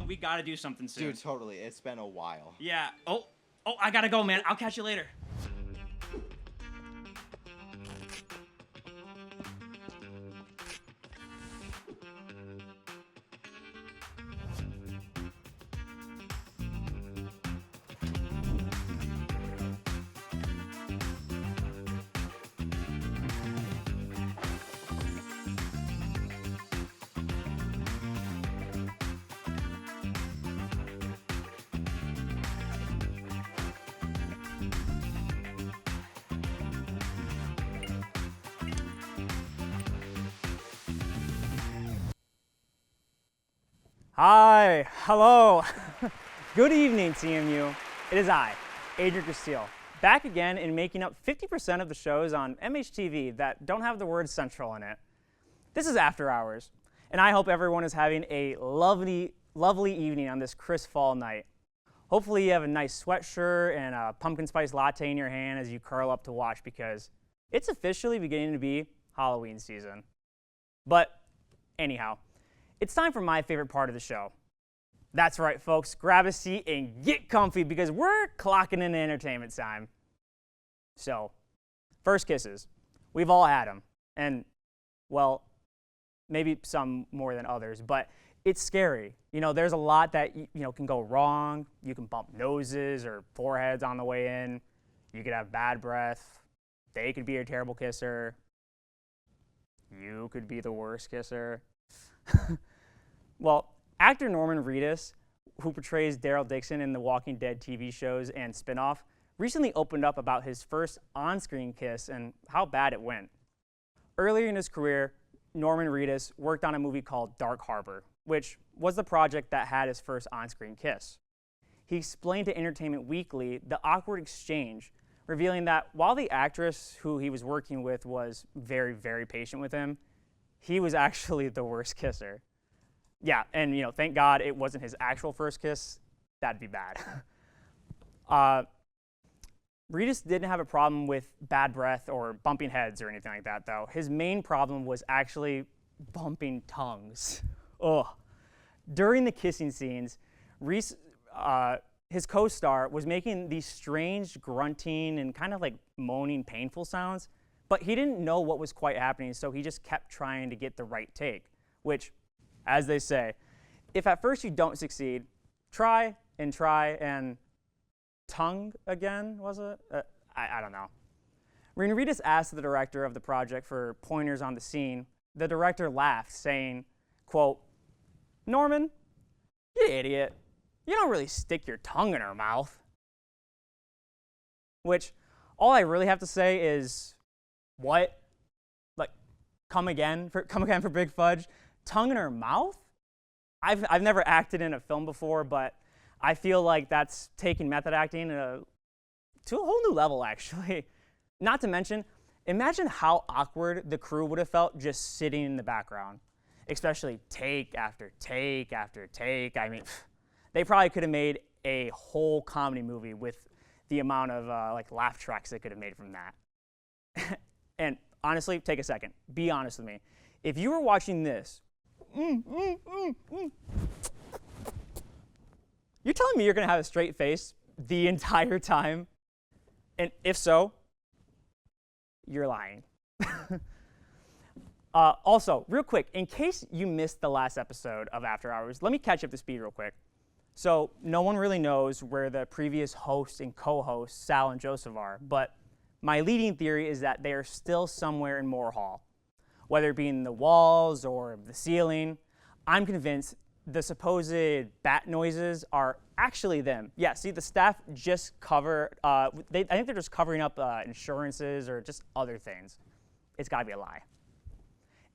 We gotta do something soon. Dude, totally. It's been a while. Yeah. Oh, I gotta go, man. I'll catch you later. Hi, hello, good evening, CMU. It is I, Adrian Castillo, back again in making up 50% of the shows on MHTV that don't have the word Central in it. This is After Hours, and I hope everyone is having a lovely, lovely evening on this crisp fall night. Hopefully you have a nice sweatshirt and a pumpkin spice latte in your hand as you curl up to watch, because it's officially beginning to be Halloween season. But anyhow, it's time for my favorite part of the show. That's right, folks. Grab a seat and get comfy, because we're clocking in entertainment time. So, first kisses. We've all had them. And, well, maybe some more than others, but it's scary. You know, there's a lot that, can go wrong. You can bump noses or foreheads on the way in. You could have bad breath. They could be a terrible kisser. You could be the worst kisser. Well, actor Norman Reedus, who portrays Daryl Dixon in the Walking Dead TV shows and spin-off, recently opened up about his first on-screen kiss and how bad it went. Earlier in his career, Norman Reedus worked on a movie called Dark Harbor, which was the project that had his first on-screen kiss. He explained to Entertainment Weekly the awkward exchange, revealing that while the actress who he was working with was very, very patient with him, he was actually the worst kisser. Yeah, and thank God it wasn't his actual first kiss. That'd be bad. Reedus didn't have a problem with bad breath or bumping heads or anything like that, though. His main problem was actually bumping tongues. Ugh. During the kissing scenes, his co-star was making these strange grunting and kind of like moaning, painful sounds, but he didn't know what was quite happening, so he just kept trying to get the right take, which, as they say, if at first you don't succeed, try and tongue again, was it? I don't know. When Reedus asked the director of the project for pointers on the scene, the director laughed, saying, quote, "Norman, you idiot. You don't really stick your tongue in her mouth." Which, all I really have to say is, what? Like, come again for Big Fudge? Tongue in her mouth? I've never acted in a film before, but I feel like that's taking method acting to a whole new level, actually. Not to mention, imagine how awkward the crew would have felt just sitting in the background, especially take after take after take. I mean, they probably could have made a whole comedy movie with the amount of laugh tracks they could have made from that. And honestly, take a second. Be honest with me. If you were watching this, you're telling me you're going to have a straight face the entire time? And if so, you're lying. Also, real quick, in case you missed the last episode of After Hours, let me catch you up to speed real quick. So no one really knows where the previous host and co-hosts, Sal and Joseph, are, but my leading theory is that they are still somewhere in Moore Hall. Whether it be in the walls or the ceiling, I'm convinced the supposed bat noises are actually them. Yeah, see, the staff just I think they're just covering up insurances or just other things. It's gotta be a lie.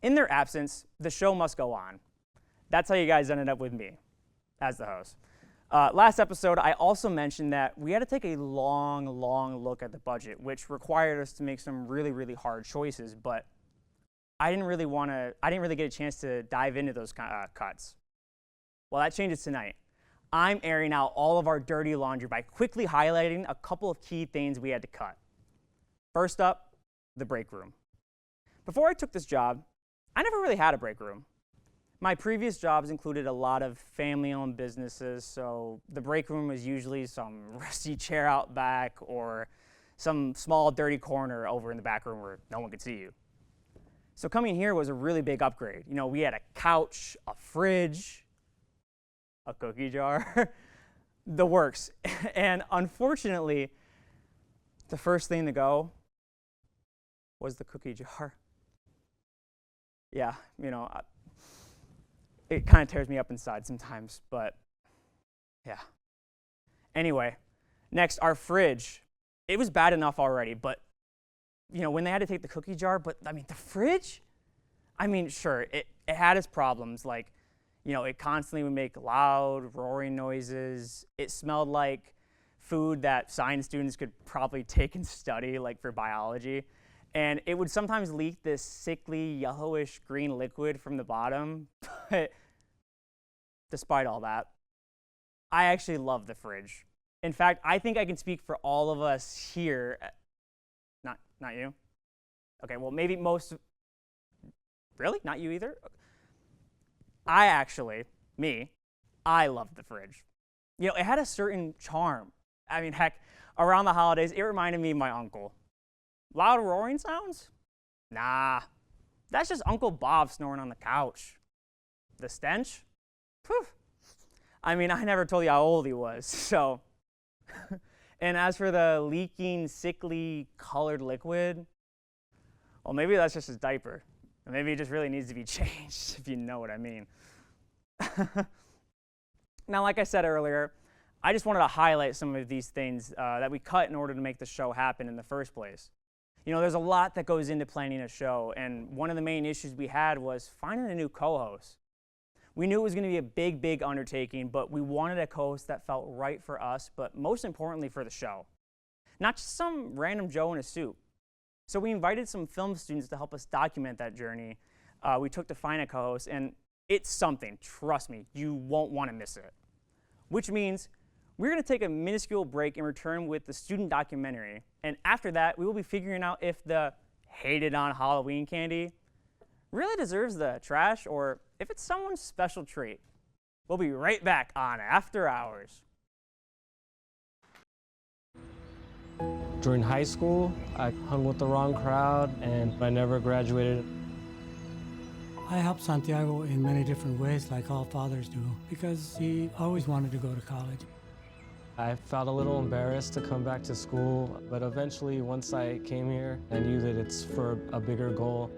In their absence, the show must go on. That's how you guys ended up with me as the host. Last episode, I also mentioned that we had to take a long, long look at the budget, which required us to make some really, really hard choices, but I didn't really get a chance to dive into those cuts. Well, that changes tonight. I'm airing out all of our dirty laundry by quickly highlighting a couple of key things we had to cut. First up, the break room. Before I took this job, I never really had a break room. My previous jobs included a lot of family-owned businesses, so the break room was usually some rusty chair out back or some small dirty corner over in the back room where no one could see you. So coming here was a really big upgrade. You know, we had a couch, a fridge, a cookie jar, the works. And unfortunately, the first thing to go was the cookie jar. Yeah, you know, it kind of tears me up inside sometimes, but yeah. Anyway, next, our fridge. It was bad enough already, but you know, when they had to take the cookie jar, but I mean, the fridge? I mean, sure, it had its problems. Like, you know, it constantly would make loud, roaring noises. It smelled like food that science students could probably take and study, like for biology. And it would sometimes leak this sickly, yellowish green liquid from the bottom. But despite all that, I actually love the fridge. In fact, I think I can speak for all of us here. Not you? Okay, well, maybe most. Really? Not you either? I love the fridge. You know, it had a certain charm. I mean, heck, around the holidays, it reminded me of my uncle. Loud roaring sounds? Nah, that's just Uncle Bob snoring on the couch. The stench? Phew. I mean, I never told you how old he was, so. And as for the leaking, sickly, colored liquid, well, maybe that's just his diaper. And maybe it just really needs to be changed, if you know what I mean. Now, like I said earlier, I just wanted to highlight some of these things that we cut in order to make the show happen in the first place. You know, there's a lot that goes into planning a show, and one of the main issues we had was finding a new co-host. We knew it was going to be a big, big undertaking, but we wanted a co-host that felt right for us, but most importantly for the show. Not just some random Joe in a suit. So we invited some film students to help us document that journey we took to find a co-host, and it's something, trust me, you won't want to miss it. Which means we're going to take a minuscule break and return with the student documentary, and after that, we will be figuring out if the hated on Halloween candy really deserves the trash, or if it's someone's special treat. We'll be right back on After Hours. During high school, I hung with the wrong crowd and I never graduated. I helped Santiago in many different ways, like all fathers do, because he always wanted to go to college. I felt a little embarrassed to come back to school, but eventually, once I came here, I knew that it's for a bigger goal.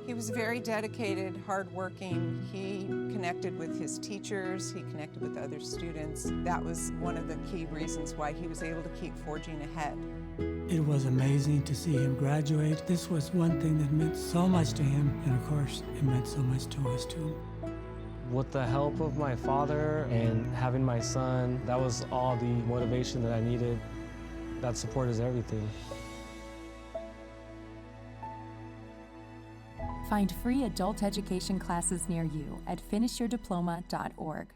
He was very dedicated, hardworking. He connected with his teachers. He connected with other students. That was one of the key reasons why he was able to keep forging ahead. It was amazing to see him graduate. This was one thing that meant so much to him, and of course, it meant so much to us too. With the help of my father and having my son, that was all the motivation that I needed. That support is everything. Find free adult education classes near you at finishyourdiploma.org.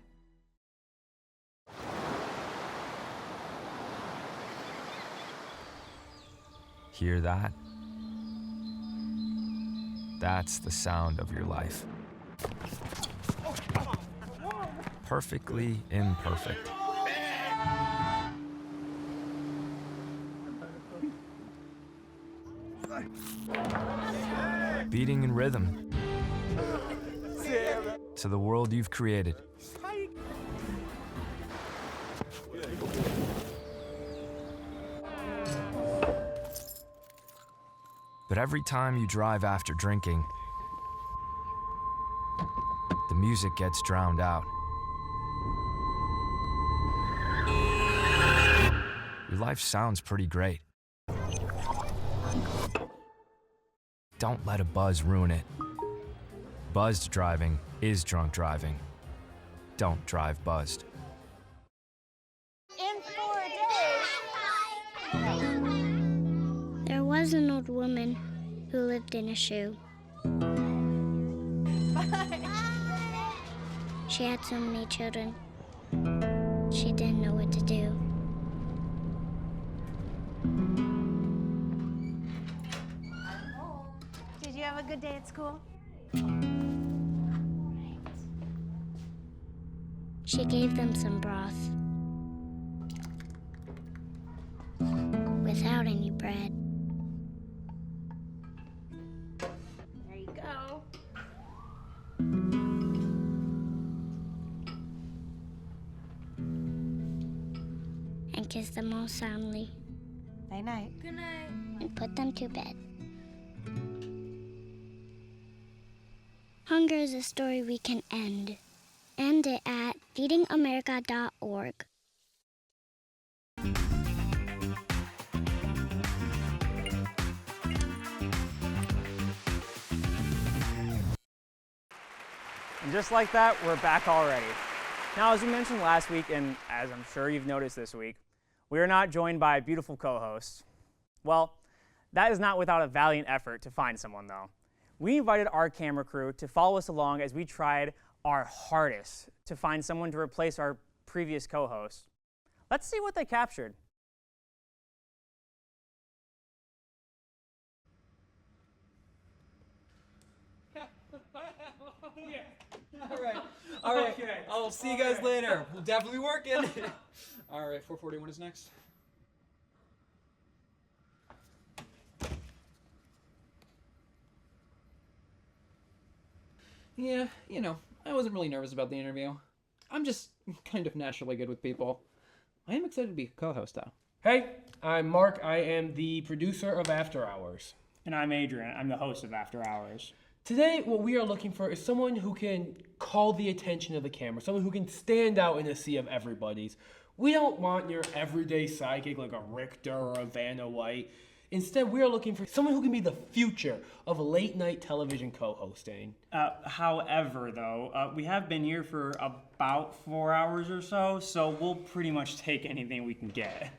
Hear that? That's the sound of your life. Perfectly imperfect. Beating in rhythm to the world you've created. But every time you drive after drinking, the music gets drowned out. Your life sounds pretty great. Don't let a buzz ruin it. Buzzed driving is drunk driving. Don't drive buzzed. In 4 days. There was an old woman who lived in a shoe. She had so many children. She didn't know what to do. Did you have good day at school? She gave them some broth. Without any bread. There you go. And kissed them all soundly. Night-night. Good night. And put them to bed. Hunger is a story we can end. End it at feedingamerica.org. And just like that, we're back already. Now, as we mentioned last week, and as I'm sure you've noticed this week, we are not joined by a beautiful co-host. Well, that is not without a valiant effort to find someone, though. We invited our camera crew to follow us along as we tried our hardest to find someone to replace our previous co-host. Let's see what they captured. All right. Okay. I'll see you guys later. We'll definitely work it. All right, 441 is next. Yeah, I wasn't really nervous about the interview. I'm just kind of naturally good with people. I am excited to be a co-host, though. Hey, I'm Mark. I am the producer of After Hours. And I'm Adrian. I'm the host of After Hours. Today, what we are looking for is someone who can call the attention of the camera, someone who can stand out in a sea of everybody's. We don't want your everyday sidekick like a Richter or a Vanna White. Instead, we are looking for someone who can be the future of late-night television co-hosting. However, though, we have been here for about 4 hours or so, so we'll pretty much take anything we can get.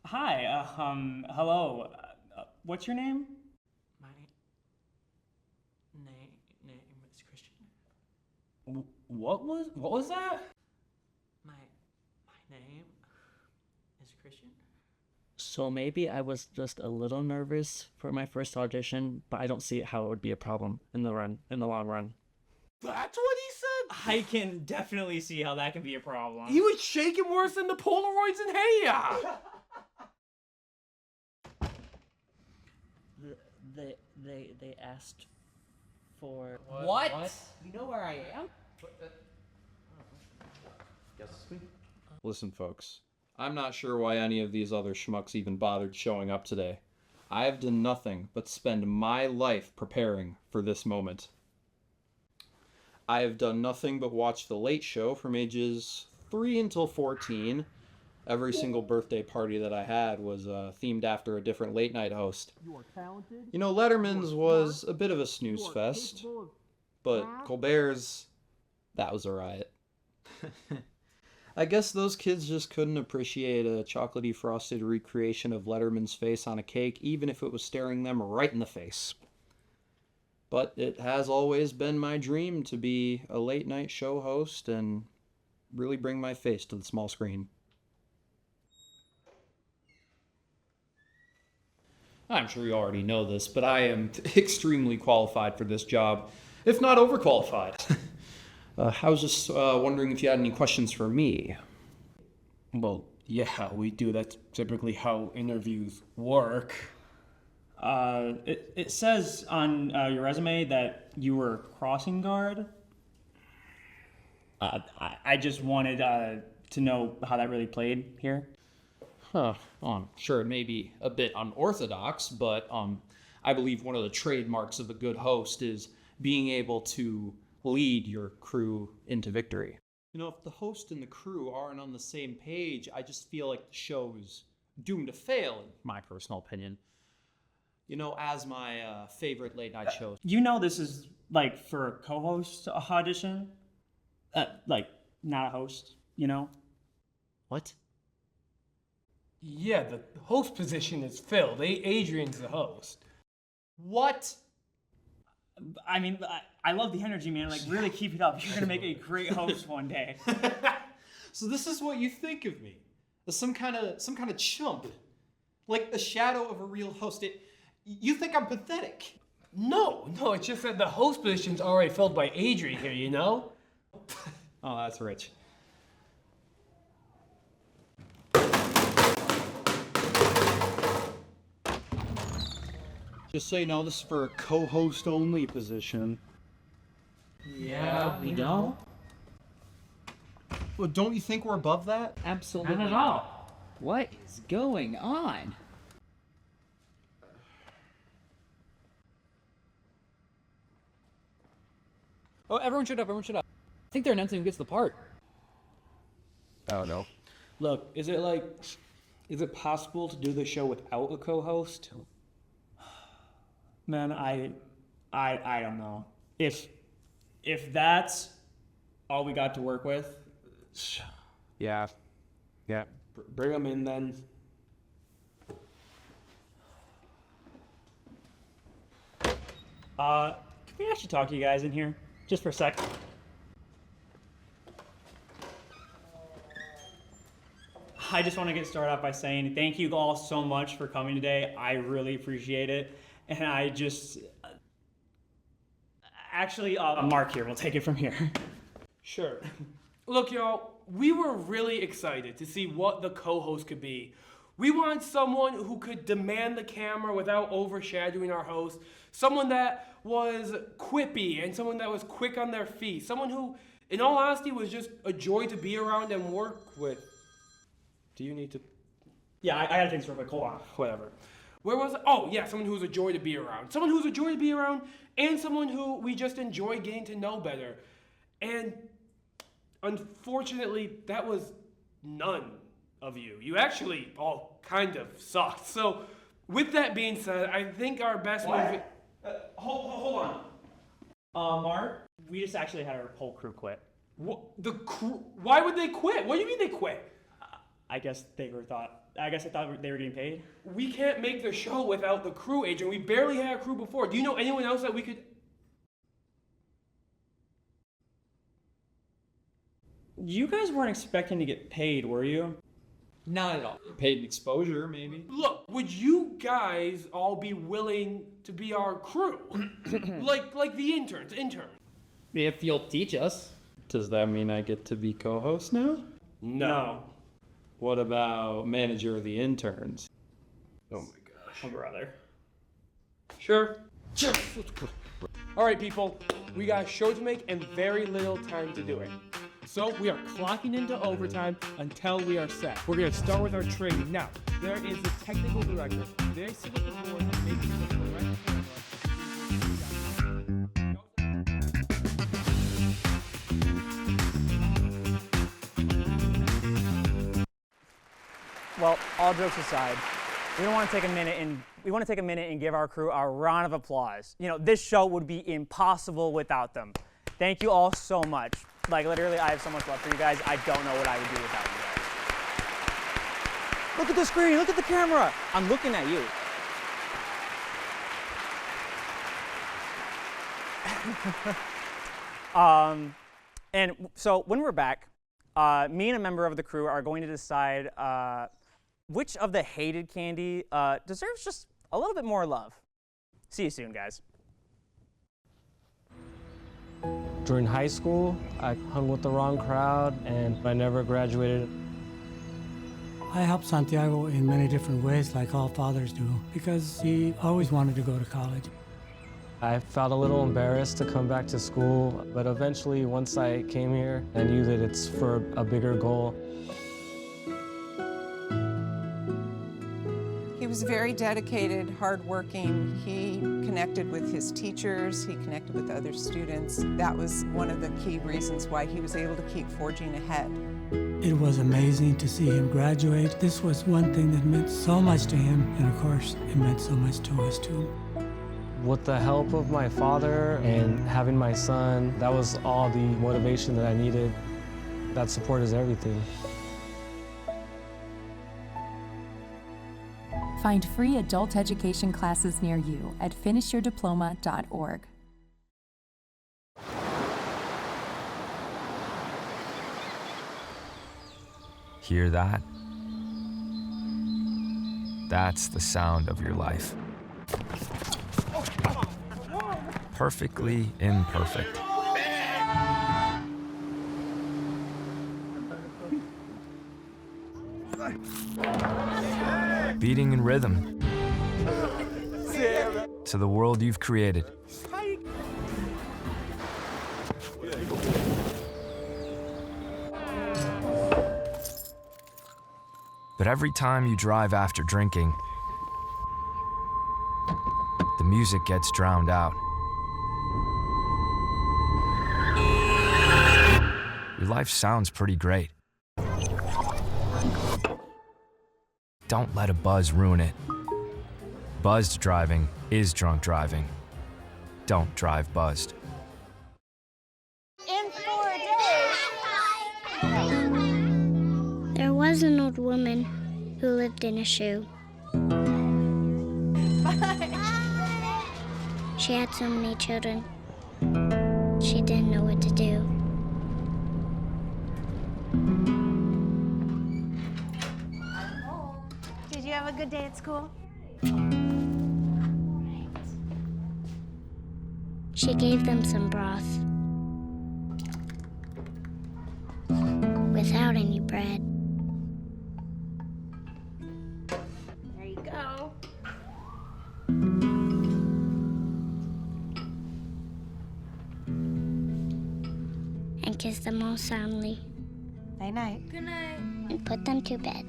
Hi, hello. What's your name? My name is Christian. What was that? My name is Christian. So maybe I was just a little nervous for my first audition, but I don't see how it would be a problem in the long run. That's what he said? I can definitely see how that can be a problem. He was shaking worse than the Polaroids in Heya! They asked for... What? You know where I am? Yes, it's me. Listen, folks. I'm not sure why any of these other schmucks even bothered showing up today. I've done nothing but spend my life preparing for this moment. I have done nothing but watch The Late Show from ages 3 until 14. Every single birthday party that I had was themed after a different late night host. Letterman's was a bit of a snooze fest, but Colbert's, that was a riot. I guess those kids just couldn't appreciate a chocolatey frosted recreation of Letterman's face on a cake, even if it was staring them right in the face. But it has always been my dream to be a late night show host and really bring my face to the small screen. I'm sure you already know this, but I am extremely qualified for this job, if not overqualified. I was just wondering if you had any questions for me. Well, yeah, we do. That's typically how interviews work. It says on your resume that you were crossing guard. I just wanted to know how that really played here. I'm sure it may be a bit unorthodox, but I believe one of the trademarks of a good host is being able to lead your crew into victory. If the host and the crew aren't on the same page, I just feel like the show is doomed to fail, in my personal opinion. As my favorite late night show. This is like for a co-host audition? Not a host, What? Yeah, the host position is filled. Adrian's the host. What? I mean, I love the energy, man. Like, really keep it up. You're gonna make a great host one day. So this is what you think of me? As some kind of chump, like a shadow of a real host. You think I'm pathetic? No, it's just that the host position's already filled by Adrian here, you know? Oh, that's rich. Just so you know, this is for a co-host only position. Yeah, we don't. Well, don't you think we're above that? Absolutely Not at all. What is going on? Oh, everyone shut up, I think they're announcing who gets the part. Oh, no. Look, is it possible to do the show without a co-host? Man, I don't know. If that's all we got to work with, Yeah. Bring them in then. can we actually talk to you guys in here just for a sec? I just want to get started off by saying thank you all so much for coming today. I really appreciate it. And I just... Actually, Mark here will take it from here. Sure. Look, y'all, we were really excited to see what the co-host could be. We wanted someone who could demand the camera without overshadowing our host, someone that was quippy and someone that was quick on their feet, someone who, in all honesty, was just a joy to be around and work with. Do you need to... Yeah, I gotta take this real quick. Hold on. Whatever. Where was it? Oh, yeah, someone who's a joy to be around. Someone who's a joy to be around, and someone who we just enjoy getting to know better. And unfortunately, that was none of you. You actually all kind of sucked. So, with that being said, I think our best move... Hold on. Mark, we just actually had our whole crew quit. What, the crew? Why would they quit? What do you mean they quit? I guess they thought they were getting paid. We can't make the show without the crew, Adrian. We barely had a crew before. Do you know anyone else that we could... You guys weren't expecting to get paid, were you? Not at all. Paid exposure, maybe. Look, would you guys all be willing to be our crew? like the interns. If you'll teach us. Does that mean I get to be co-host now? No. What about manager of the interns? Oh my gosh. Oh, brother. Sure. All right, people. We got a show to make and very little time to do it. So we are clocking into overtime until we are set. We're going to start with our training. Now, there is the technical director. They sit at the board and make sure the correct Well, all jokes aside, we want to take a minute and give our crew a round of applause. You know, this show would be impossible without them. Thank you all so much. Like, literally, I have so much love for you guys. I don't know what I would do without you guys. Look at the screen. Look at the camera. I'm looking at you. And so when we're back, me and a member of the crew are going to decide which of the hated candy deserves just a little bit more love. See you soon, guys. During high school, I hung with the wrong crowd and I never graduated. I helped Santiago in many different ways, like all fathers do, because he always wanted to go to college. I felt a little embarrassed to come back to school, but eventually, once I came here, I knew that it's for a bigger goal. He was very dedicated, hardworking. He connected with his teachers, he connected with other students. That was one of the key reasons why he was able to keep forging ahead. It was amazing to see him graduate. This was one thing that meant so much to him, and of course, it meant so much to us too. With the help of my father and having my son, that was all the motivation that I needed. That support is everything. Find free adult education classes near you at finishyourdiploma.org. Hear that? That's the sound of your life. Perfectly imperfect. Beating in rhythm to the world you've created. But every time you drive after drinking, the music gets drowned out. Your life sounds pretty great. Don't let a buzz ruin it. Buzzed driving is drunk driving. Don't drive buzzed. In 4 days. There was an old woman who lived in a shoe. She had so many children. She didn't know what to do. Did you have a good day at school? She gave them some broth without any bread. There you go. And kissed them all soundly. Night night. Good night. And put them to bed.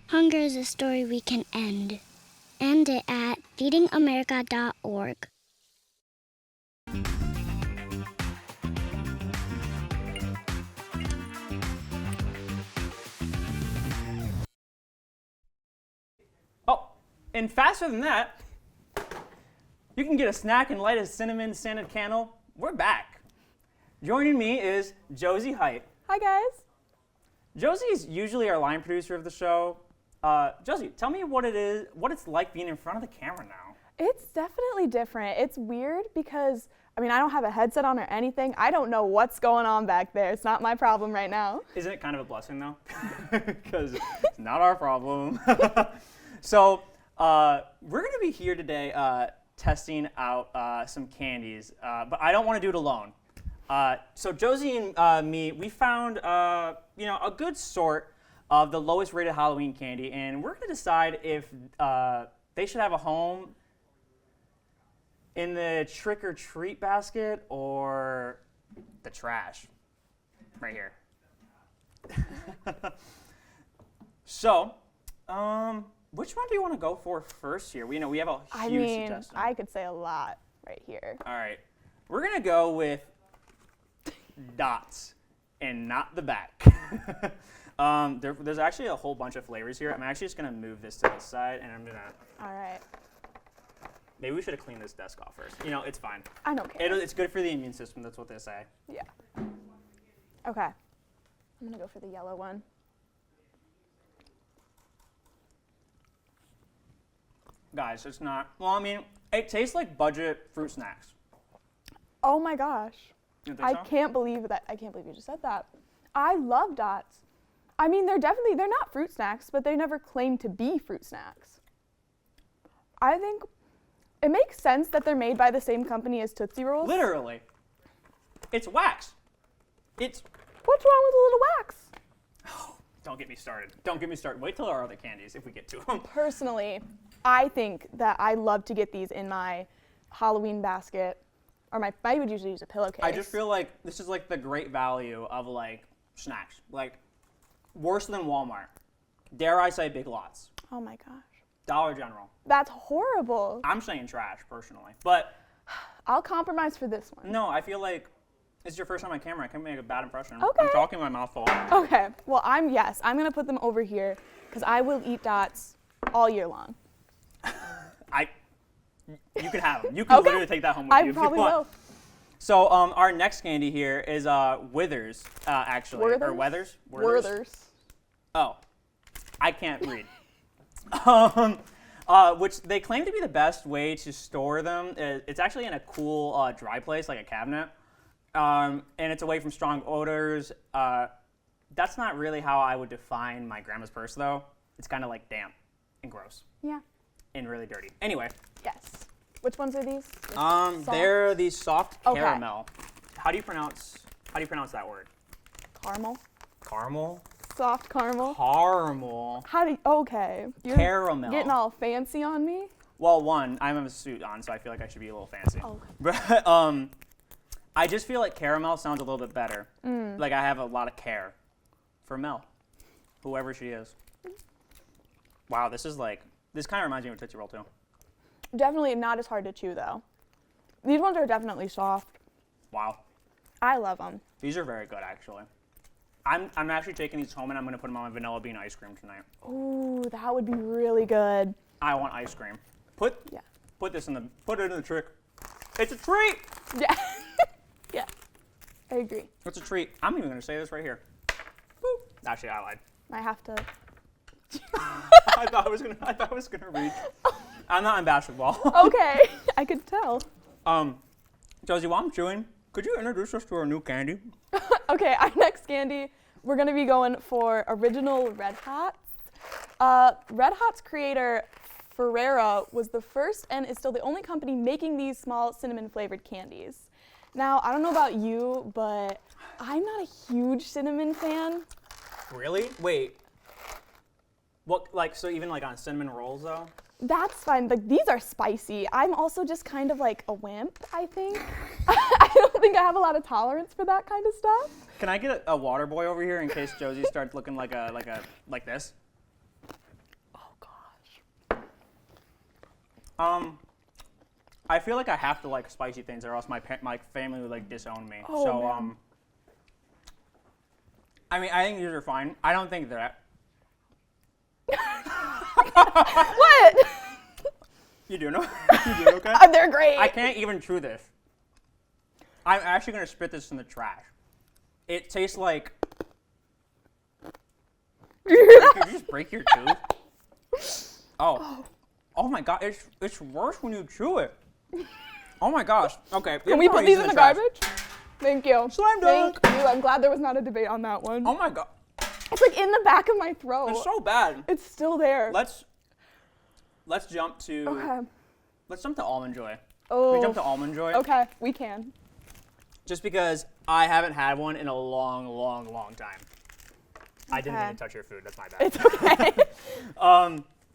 Hunger is a story we can end. End it at feedingamerica.org. Oh, and faster than that, you can get a snack and light a cinnamon scented candle. We're back. Joining me is Josie Height. Hi, guys. Josie is usually our line producer of the show. Josie, tell me what it's like being in front of the camera now. It's definitely different. It's weird because, I mean, I don't have a headset on or anything. I don't know what's going on back there. It's not my problem right now. Isn't it kind of a blessing, though? Because it's not our problem. So we're going to be here today testing out some candies, but I don't want to do it alone. So Josie and me, we found a good sort of the lowest rated Halloween candy, and we're going to decide if they should have a home in the trick or treat basket or the trash right here. So, which one do you want to go for first here? We have a huge suggestion. I could say a lot right here. All right, we're going to go with dots and not the back. There's actually a whole bunch of flavors here. I'm actually just going to move this to the side, and I'm going to... All right. Maybe we should have cleaned this desk off first. It's fine. I don't care. It's good for the immune system. That's what they say. Yeah. Okay. I'm going to go for the yellow one. Guys, it's not... Well, I mean, it tastes like budget fruit snacks. Oh, my gosh. You think I so? can't believe that. I can't believe you just said that. I love dots. I mean, they're not fruit snacks, but they never claim to be fruit snacks. I think it makes sense that they're made by the same company as Tootsie Rolls. Literally. It's wax. What's wrong with a little wax? Oh, don't get me started. Don't get me started. Wait till our other candies if we get to them. Personally, I think that I love to get these in my Halloween basket, or I would usually use a pillowcase. I just feel like this is like the great value of like snacks. Like worse than Walmart. Dare I say Big Lots. Oh my gosh. Dollar General. That's horrible. I'm saying trash personally, but I'll compromise for this one. no, I feel like it's your first time on camera. I can make a bad impression. Okay. I'm talking my mouth full. Okay. Well, I'm gonna put them over here because I will eat dots all year long. You can have them. You can literally take that home with you if you want. I probably will. So our next candy here is Withers, actually. Werthers? Or Weathers? Werthers. Oh, I can't read. Which they claim to be the best way to store them. It's actually in a cool dry place, like a cabinet. And it's away from strong odors. That's not really how I would define my grandma's purse, though. It's kind of like damp and gross. Yeah. And really dirty. Anyway. Yes. Which ones are these? They're the soft Okay. caramel. How do you pronounce that word? Caramel. Caramel? Soft caramel. Caramel. Okay. You're Caramel. getting all fancy on me. Well, one, I have a suit on, so I feel like I should be a little fancy. Okay. But I just feel like caramel sounds a little bit better. Like I have a lot of care for Mel, whoever she is. Wow, this kind of reminds me of a Tootsie Roll too. Definitely not as hard to chew though. These ones are definitely soft. Wow. I love them. These are very good, actually. I'm actually taking these home and I'm going to put them on my vanilla bean ice cream tonight. Ooh, that would be really good. I want ice cream. Put it in the trick. It's a treat. Yeah. Yeah. I agree. It's a treat. I'm even going to say this right here. Boop. Actually, I lied. I have to. I thought I was gonna read. I'm not in basketball. Okay, I could tell. Josie, while I'm chewing, could you introduce us to our new candy? Okay, our next candy, we're gonna be going for original Red Hots. Red Hots creator Ferrera was the first and is still the only company making these small cinnamon flavored candies. Now, I don't know about you, but I'm not a huge cinnamon fan. Really? Wait. What, so even like on cinnamon rolls though? That's fine. Like, these are spicy. I'm also just kind of like a wimp, I think. I don't think I have a lot of tolerance for that kind of stuff. Can I get a water boy over here in case Josie starts looking like this? Oh gosh. I feel like I have to like spicy things or else my family would like disown me. Oh, so man. I mean, I think these are fine. I don't think that. What? You doing okay? They're great. I can't even chew this. I'm actually gonna spit this in the trash. It tastes like. Did you just break your tooth? Oh my god! It's worse when you chew it. Oh my gosh. Okay. Can we put these in the garbage? Thank you. Slam dunk. Thank you. I'm glad there was not a debate on that one. Oh my god. It's like in the back of my throat. It's so bad. It's still there. Let's jump to. Okay. Let's jump to Almond Joy. Oh. Can we jump to Almond Joy? Okay, we can. Just because I haven't had one in a long, long, long time. Okay. I didn't mean to touch your food. That's my bad. It's okay.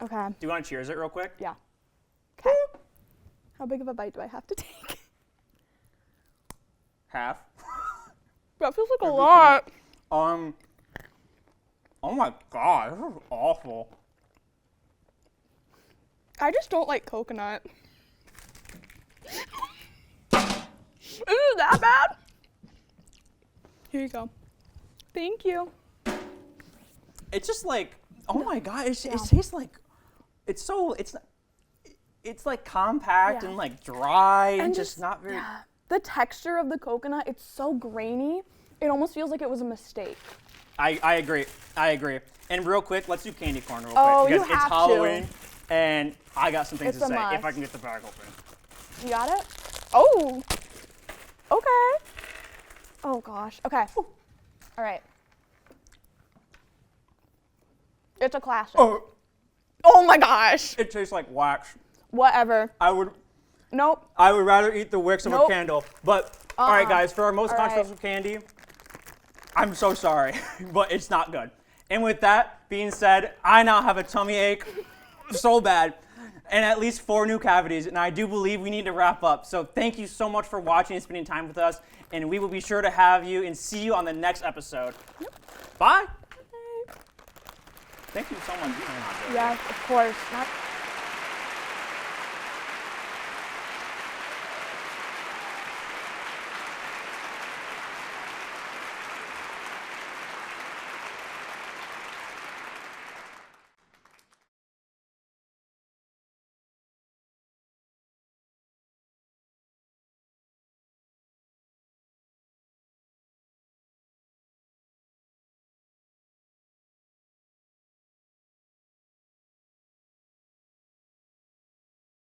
Okay. Do you want to cheers it real quick? Yeah. Okay. How big of a bite do I have to take? Half. That feels like a lot. Oh my god, this is awful. I just don't like coconut. Is it that bad? Here you go. Thank you. It's just like, oh my god, it tastes like, it's like compact and like dry and just not very. Yeah. The texture of the coconut, it's so grainy. It almost feels like it was a mistake. I agree. And real quick, let's do candy corn real Oh, quick because you it's have Halloween and I got some things It's to a say must. if I can get the bag open. You got it? Oh. Okay. Oh gosh. Okay. All right. It's a classic. Oh my gosh. It tastes like wax. Whatever. Nope. I would rather eat the wicks of a candle. But all right, guys, for our most All right. controversial candy, I'm so sorry, but it's not good. And with that being said, I now have a tummy ache so bad and at least 4 new cavities, and I do believe we need to wrap up. So thank you so much for watching and spending time with us, and we will be sure to have you and see you on the next episode. Bye. Thank you so much. Yes, of course.